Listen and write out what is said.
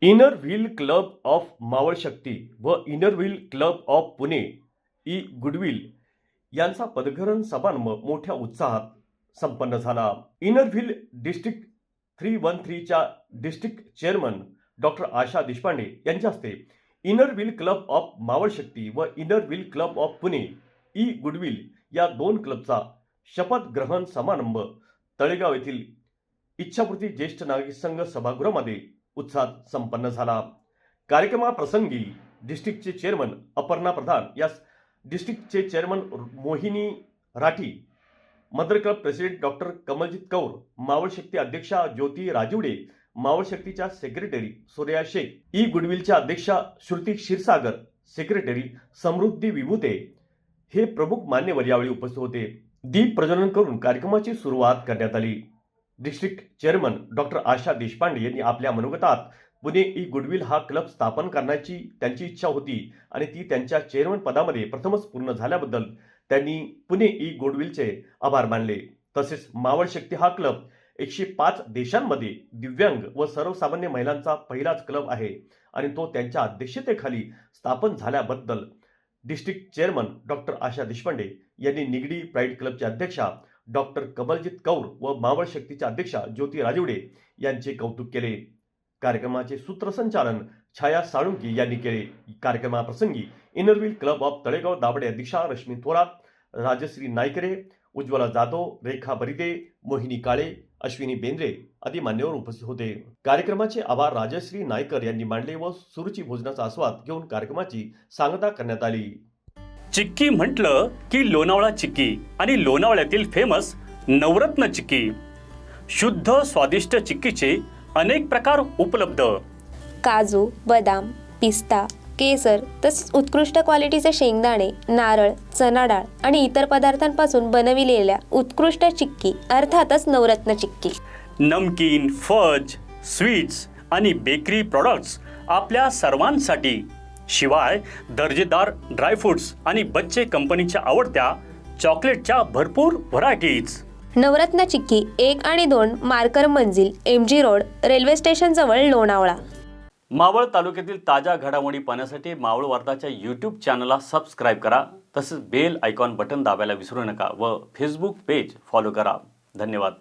Inner wheel club of Maval Shakti व inner wheel club of Pune E goodwill यांचा पदग्रहण समारंभ मोठ्या उत्साहात संपन्न झाला. इनर व्हील डिस्ट्रिक्ट 313च्या district chairman doctor Asha Deshpande यांच्या हस्ते inner wheel club of Maval Shakti व inner wheel club of Pune E goodwill या दोन क्लबचा शपथ ग्रहण समारंभ तळेगाव येथील इच्छापूर्ती ज्येष्ठ नागरिक संघ सभागृहामध्ये उत्साहात संपन्न झाला. कार्यक्रमाप्रसंगी डिस्ट्रिक्टचे चेअरमन अपर्णा प्रधान यास डिस्ट्रिक्टचे chairman Mohini Rathi, mother club president doctor Kamaljeet Kaur, Maval Shakti अध्यक्षा ज्योती राजिवडे, मावळ शक्तीच्या सेक्रेटरी सूर्या शेख, ई गुडविलच्या अध्यक्षा श्रुती क्षीरसागर, सेक्रेटरी समृद्धी विभूते हे प्रमुख मान्यवर यावेळी उपस्थित होते. दीप प्रज्वलन करून कार्यक्रमाची सुरुवात करण्यात आली. District chairman doctor Asha Deshpande यांनी आपल्या मनोगतात पुणे ई गुडविल हा क्लब स्थापन करण्याची त्यांची इच्छा होती आणि ती त्यांच्या चेअरमन पदामध्ये प्रथमच पूर्ण झाल्याबद्दल त्यांनी पुणे ई गुडविलचे आभार मानले. तसेच मावळ शक्ती हा क्लब 105 देशांमध्ये दिव्यांग व सर्वसामान्य महिलांचा पहिलाच क्लब आहे आणि तो त्यांच्या अध्यक्षतेखाली स्थापन झाल्याबद्दल district chairman doctor Asha Deshpande यांनी निगडी प्राईड क्लबच्या अध्यक्षा डॉक्टर कमलजीत कौर व मावळ शक्तीच्या अध्यक्षा ज्योती राजिवडे यांचे कौतुक केले. कार्यक्रमाचे सूत्रसंचालन छाया साळुंकी यांनी केले. कार्यक्रमाप्रसंगी inner wheel club of Talegaon Dabhade अध्यक्षा रश्मी थोरात, राजश्री नायकरे, उज्ज्वला जाधव, रेखा बरिदे, मोहिनी काळे, अश्विनी बेंद्रे आदी मान्यवर उपस्थित होते. कार्यक्रमाचे आभार राजश्री नायकर यांनी मांडले व सुरुची भोजनाचा आस्वाद घेऊन कार्यक्रमाची सांगता करण्यात आली. चिक्की म्हटलं की लोणावळा चिक्की आणि लोणावळ्यातील फेमस नवरत्न चिक्की. शुद्ध स्वादिष्ट चिक्कीचे अनेक प्रकार उपलब्ध. काजू, बदाम, पिस्ता, केसर तसेच उत्कृष्ट क्वालिटीचे शेंगदाणे, नारळ, चना डाळ आणि इतर पदार्थांपासून बनविलेल्या उत्कृष्ट चिक्की अर्थातच नवरत्न चिक्की. नमकीन, फज, स्वीट्स आणि बेकरी प्रॉडक्ट्स आपल्या सर्वांसाठी. शिवाय दर्जेदार ड्रायफ्रुट्स आणि बच्चे कंपनीच्या आवडत्या चॉकलेटच्या भरपूर व्हरायटीज. नवरत्न चिक्की 1 आणि 2 मार्कर मंजिल, MG रोड, रेल्वे स्टेशन जवळ, लोणावळा. मावळ तालुक्यातील ताज्या घडामोडी पाहण्यासाठी मावळ वार्ताच्या यूट्यूब चॅनलला सबस्क्राईब करा. तसेच बेल आयकॉन बटन दाबायला विसरू नका व फेसबुक पेज फॉलो करा. धन्यवाद.